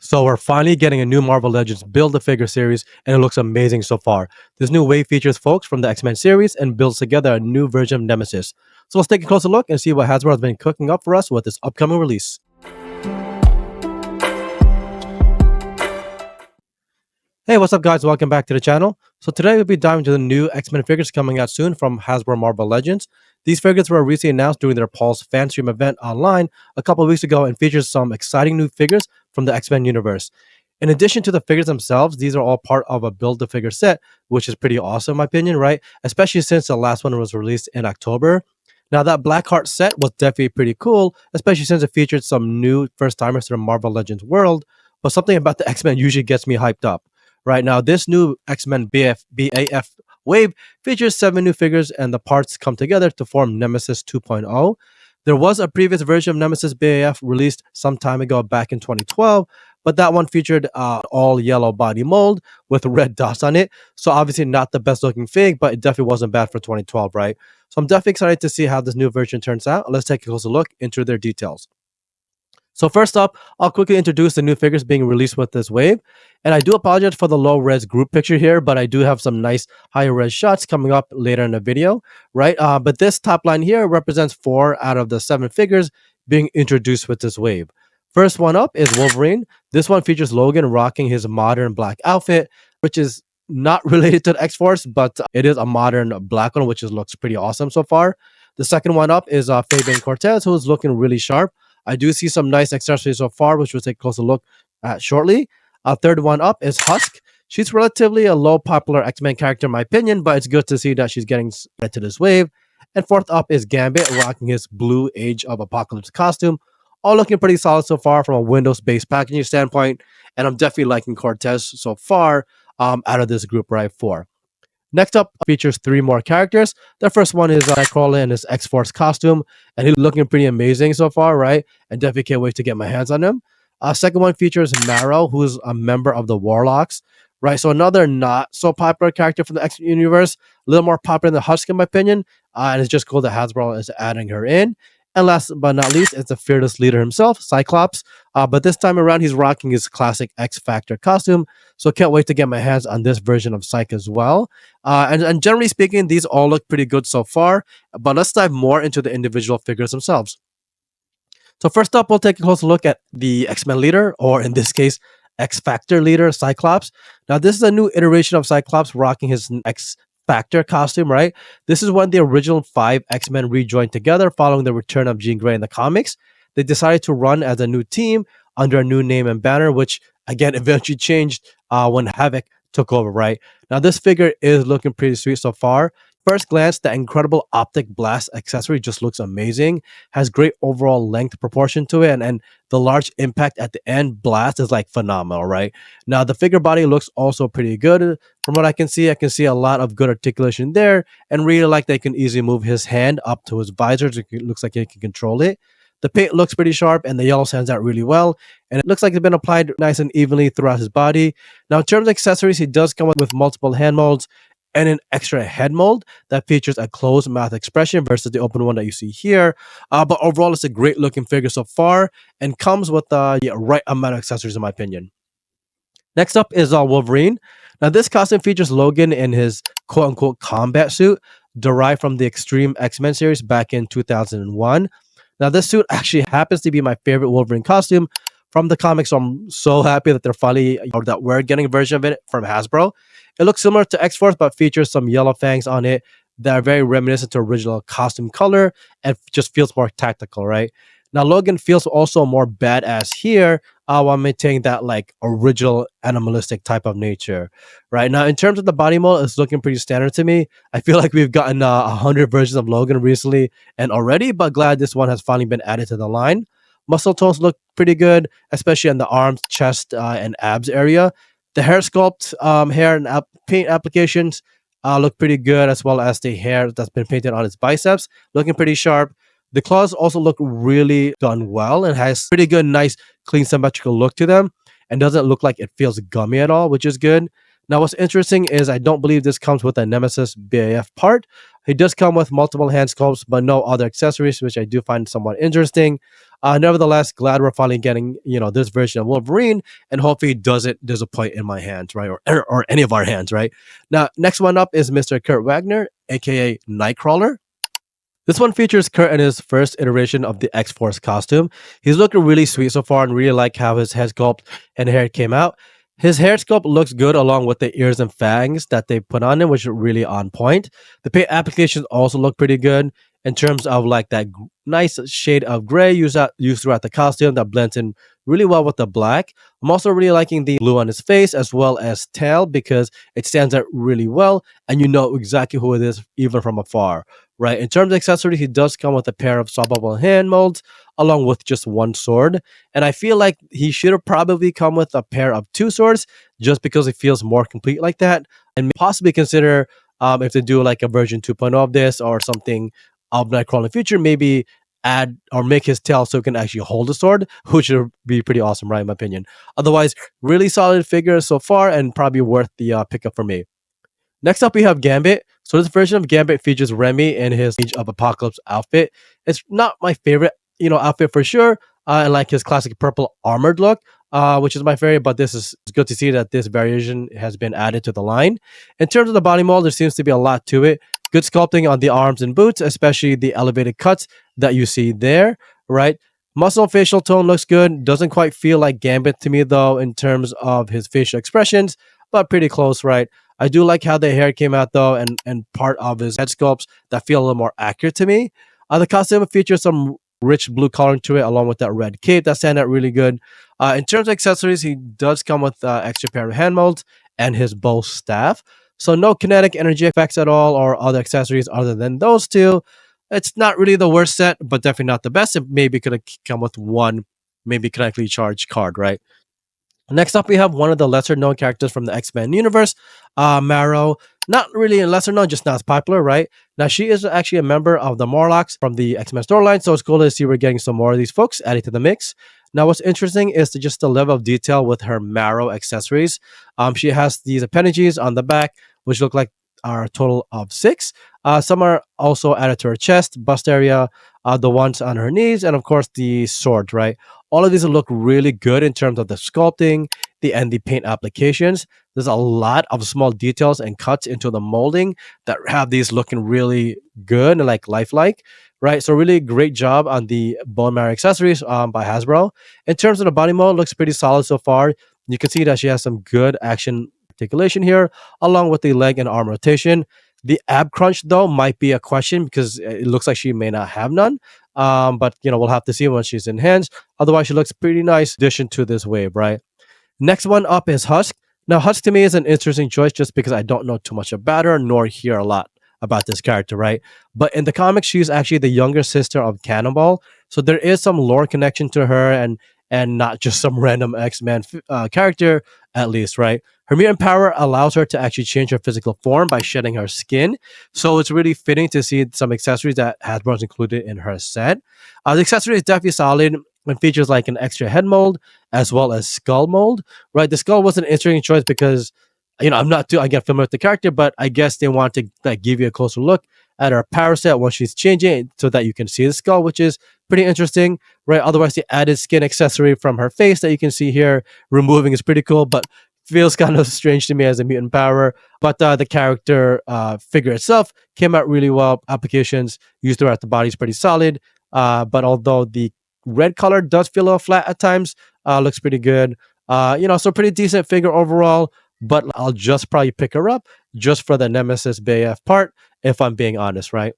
So we're finally getting a new Marvel Legends Build-A-Figure series, and it looks amazing so far. This new wave features folks from the X-Men series and builds together a new version of Nemesis. So let's take a closer look and see what Hasbro has been cooking up for us with this upcoming release. Hey, what's up guys? Welcome back to the channel. So today we'll be diving into the new X-Men figures coming out soon from Hasbro Marvel Legends. These figures were recently announced during their Pulse Fanstream event online a couple of weeks ago and features some exciting new figures from the X-Men universe. In addition to the figures themselves, these are all part of a Build-A-Figure set, which is pretty awesome in my opinion, right? Especially since the last one was released in October. Now that Blackheart set was definitely pretty cool, especially since it featured some new first-timers to the Marvel Legends world, but something about the X-Men usually gets me hyped up. Right now, this new X-Men BAF wave features 7 new figures, and the parts come together to form Nemesis 2.0. There was a previous version of Nemesis BAF released some time ago back in 2012, but that one featured all yellow body mold with red dots on it. So obviously not the best looking fig, but it definitely wasn't bad for 2012, right? So I'm definitely excited to see how this new version turns out. Let's take a closer look into their details. So first up, I'll quickly introduce the new figures being released with this wave. And I do apologize for the low res group picture here, but I do have some nice higher res shots coming up later in the video, right? But this top line here represents 4 out of the 7 figures being introduced with this wave. First one up is Wolverine. This one features Logan rocking his modern black outfit, which is not related to the X-Force, but it is a modern black one, which looks pretty awesome so far. The second one up is Fabian Cortez, who is looking really sharp. I do see some nice accessories so far, which we'll take a closer look at shortly. Third one up is Husk. She's relatively a low popular X-Men character in my opinion, but it's good to see that she's getting into this wave. And fourth up is Gambit, rocking his blue Age of Apocalypse costume. All looking pretty solid so far from a Windows-based packaging standpoint, and I'm definitely liking Cortez so far out of this group, right? 4. Next up features 3 more characters. The first one is Nightcrawler in his X-Force costume, and he's looking pretty amazing so far, right? And definitely can't wait to get my hands on him. Second one features Marrow, who's a member of the Warlocks, right? So another not so popular character from the X universe, a little more popular than Husk in my opinion, and it's just cool that Hasbro is adding her in. And last but not least, it's the fearless leader himself, Cyclops. But this time around, he's rocking his classic X-Factor costume. So can't wait to get my hands on this version of Psych as well. And generally speaking, these all look pretty good so far. But let's dive more into the individual figures themselves. So first up, we'll take a closer look at the X-Men leader, or in this case, X-Factor leader, Cyclops. Now, this is a new iteration of Cyclops rocking his X-Factor costume, right? This is when the original 5 X-Men rejoined together following the return of Jean Grey in the comics. They decided to run as a new team under a new name and banner, which again eventually changed when Havoc took over, right? Now this figure is looking pretty sweet so far. First glance, the incredible optic blast accessory just looks amazing. Has great overall length proportion to it, and the large impact at the end blast is like phenomenal, right? Now the figure body looks also pretty good. From what I can see a lot of good articulation there, and really like they can easily move his hand up to his visor. So it looks like he can control it. The paint looks pretty sharp, and the yellow stands out really well, and it looks like it's been applied nice and evenly throughout his body. Now in terms of accessories, he does come with multiple hand molds and an extra head mold that features a closed mouth expression versus the open one that you see here. But overall, it's a great looking figure so far and comes with the right amount of accessories in my opinion. Next up is Wolverine. Now this costume features Logan in his quote-unquote combat suit derived from the Extreme X-Men series back in 2001. Now this suit actually happens to be my favorite Wolverine costume from the comics, so I'm so happy that they're finally, that we're getting a version of it from Hasbro. It looks similar to X-Force, but features some yellow fangs on it that are very reminiscent to original costume color and just feels more tactical, right? Now, Logan feels also more badass here while maintaining that like original animalistic type of nature, right? Now, in terms of the body mold, it's looking pretty standard to me. I feel like we've gotten 100 versions of Logan recently and already, but glad this one has finally been added to the line. Muscle tones look pretty good, especially on the arms, chest, and abs area. The hair sculpt, hair and paint applications look pretty good, as well as the hair that's been painted on his biceps, looking pretty sharp. The claws also look really done well and has pretty good, nice, clean, symmetrical look to them, and doesn't look like it feels gummy at all, which is good. Now, what's interesting is I don't believe this comes with a Nemesis BAF part. It does come with multiple hand sculpts, but no other accessories, which I do find somewhat interesting. Nevertheless, glad we're finally getting this version of Wolverine, and hopefully it doesn't disappoint in my hands, right, or any of our hands, right. Now, next one up is Mr. Kurt Wagner, aka Nightcrawler. This one features Kurt in his first iteration of the X-Force costume. He's looking really sweet so far and really like how his head sculpt and hair came out. His hair sculpt looks good along with the ears and fangs that they put on him, which are really on point. The paint applications also look pretty good in terms of like that nice shade of gray used throughout the costume that blends in really well with the black. I'm also really liking the blue on his face as well as tail because it stands out really well and you know exactly who it is even from afar, right? In terms of accessories, he does come with a pair of swappable hand molds along with just one sword. And I feel like he should have probably come with a pair of two swords just because it feels more complete like that. And possibly consider if they do like a version 2.0 of this or something of Nightcrawler in the future, maybe add or make his tail so he can actually hold the sword, which would be pretty awesome, right? In my opinion. Otherwise, really solid figure so far and probably worth the pickup for me. Next up, we have Gambit. So this version of Gambit features Remy in his Age of Apocalypse outfit. It's not my favorite, outfit for sure. And like his classic purple armored look, which is my favorite. But this is it's good to see that this variation has been added to the line. In terms of the body mold, there seems to be a lot to it. Good sculpting on the arms and boots, especially the elevated cuts that you see there. Right. Muscle facial tone looks good. Doesn't quite feel like Gambit to me though in terms of his facial expressions, but pretty close, right? I do like how the hair came out though, and part of his head sculpts that feel a little more accurate to me. The costume features some rich blue coloring to it, along with that red cape that stand out really good. In terms of accessories, he does come with extra pair of hand molds and his bow staff. So no kinetic energy effects at all, or other accessories other than those two. It's not really the worst set, but definitely not the best. It maybe could have come with one, maybe connectly charged card, right? Next up, we have one of the lesser known characters from the X-Men universe, Marrow. Not really a lesser known, just not as popular, right? Now, she is actually a member of the Morlocks from the X-Men storyline, so it's cool to see we're getting some more of these folks added to the mix. Now, what's interesting is just the level of detail with her Marrow accessories. She has these appendages on the back, which look like are a total of six. Some are also added to her chest, bust area, the ones on her knees, and of course the sword, right? All of these look really good in terms of the sculpting, the paint applications. There's a lot of small details and cuts into the molding that have these looking really good and like lifelike, right? So really great job on the bone marrow accessories by Hasbro. In terms of the body mold, looks pretty solid so far. You can see that she has some good action articulation here, along with the leg and arm rotation. The ab crunch though might be a question because it looks like she may not have none. But we'll have to see when she's in hands. Otherwise, she looks pretty nice addition to this wave, right? Next one up is Husk. Now, Husk to me is an interesting choice just because I don't know too much about her nor hear a lot about this character, right? But in the comics, she's actually the younger sister of Cannonball, so there is some lore connection to her, and not just some random X-Men character, at least, right? Her mutant power allows her to actually change her physical form by shedding her skin, so it's really fitting to see some accessories that Hasbro's included in her set. The accessory is definitely solid and features like an extra head mold as well as skull mold, right? The skull was an interesting choice because I'm not too again familiar with the character, but I guess they want to like give you a closer look at her power set when she's changing so that you can see the skull, which is pretty interesting, right? Otherwise, the added skin accessory from her face that you can see here removing is pretty cool, but feels kind of strange to me as a mutant power. But the character figure itself came out really well. Applications used throughout the body is pretty solid. But although the red color does feel a little flat at times, looks pretty good. So pretty decent figure overall. But I'll just probably pick her up just for the Nemesis BAF part, if I'm being honest, right?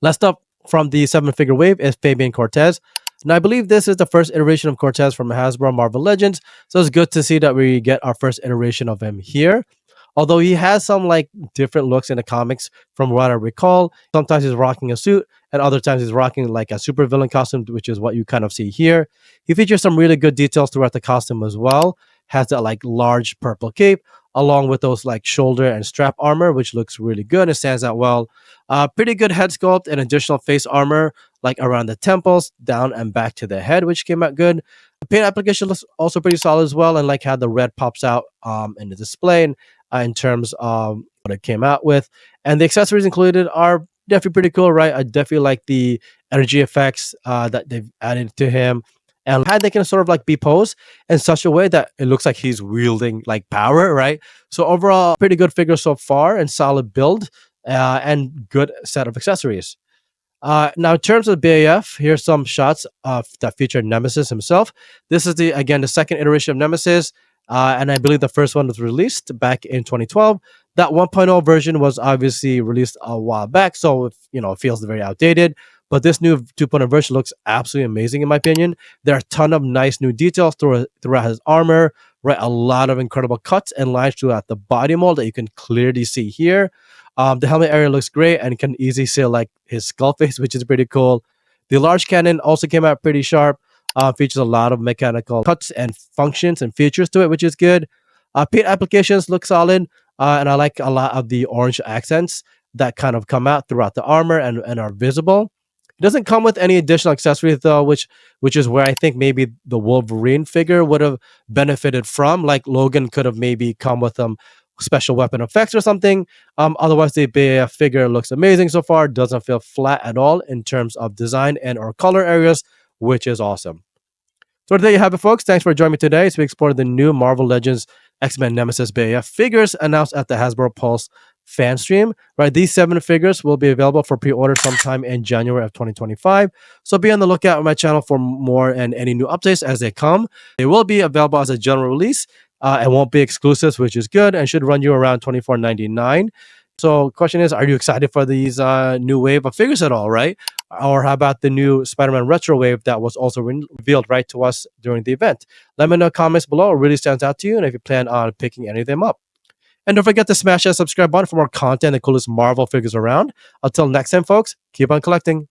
Last up from the 7-figure wave is Fabian Cortez. Now, I believe this is the first iteration of Cortez from Hasbro Marvel Legends, so it's good to see that we get our first iteration of him here. Although he has some like different looks in the comics from what I recall. Sometimes he's rocking a suit and other times he's rocking like a supervillain costume, which is what you kind of see here. He features some really good details throughout the costume as well. Has that like large purple cape along with those like shoulder and strap armor, which looks really good and stands out well. Pretty good head sculpt and additional face armor like around the temples, down and back to the head, which came out good. The paint application looks also pretty solid as well, and like how the red pops out in the display and in terms of what it came out with. And the accessories included are Definitely pretty cool, right? I definitely like the energy effects that they've added to him, and how they can sort of like be posed in such a way that it looks like he's wielding like power, right? So overall, pretty good figure so far, and solid build, and good set of accessories. Now, in terms of BAF, here's some shots of that feature Nemesis himself. This is the second iteration of Nemesis, and I believe the first one was released back in 2012. That 1.0 version was obviously released a while back, so it feels very outdated. But this new 2.0 version looks absolutely amazing in my opinion. There are a ton of nice new details throughout his armor, right? A lot of incredible cuts and lines throughout the body mold that you can clearly see here. The helmet area looks great and can easily see like his skull face, which is pretty cool. The large cannon also came out pretty sharp. Features a lot of mechanical cuts and functions and features to it, which is good. Paint applications look solid, and I like a lot of the orange accents that kind of come out throughout the armor and are visible. It doesn't come with any additional accessories though, which is where I think maybe the Wolverine figure would have benefited from. Like Logan could have maybe come with special weapon effects or something. Otherwise, the figure looks amazing so far. Doesn't feel flat at all in terms of design and or color areas, which is awesome. So there you have it, folks. Thanks for joining me today as we explore the new Marvel Legends X-Men Nemesis BAF figures announced at the Hasbro Pulse Fanstream. Right, these 7 figures will be available for pre-order sometime in January of 2025. So be on the lookout on my channel for more and any new updates as they come. They will be available as a general release and won't be exclusives, which is good and should run you around $24.99. So, question is, are you excited for these new wave of figures at all, right? Or how about the new Spider-Man Retro Wave that was also revealed right to us during the event? Let me know in the comments below what really stands out to you and if you plan on picking any of them up. And don't forget to smash that subscribe button for more content and coolest Marvel figures around. Until next time, folks, keep on collecting.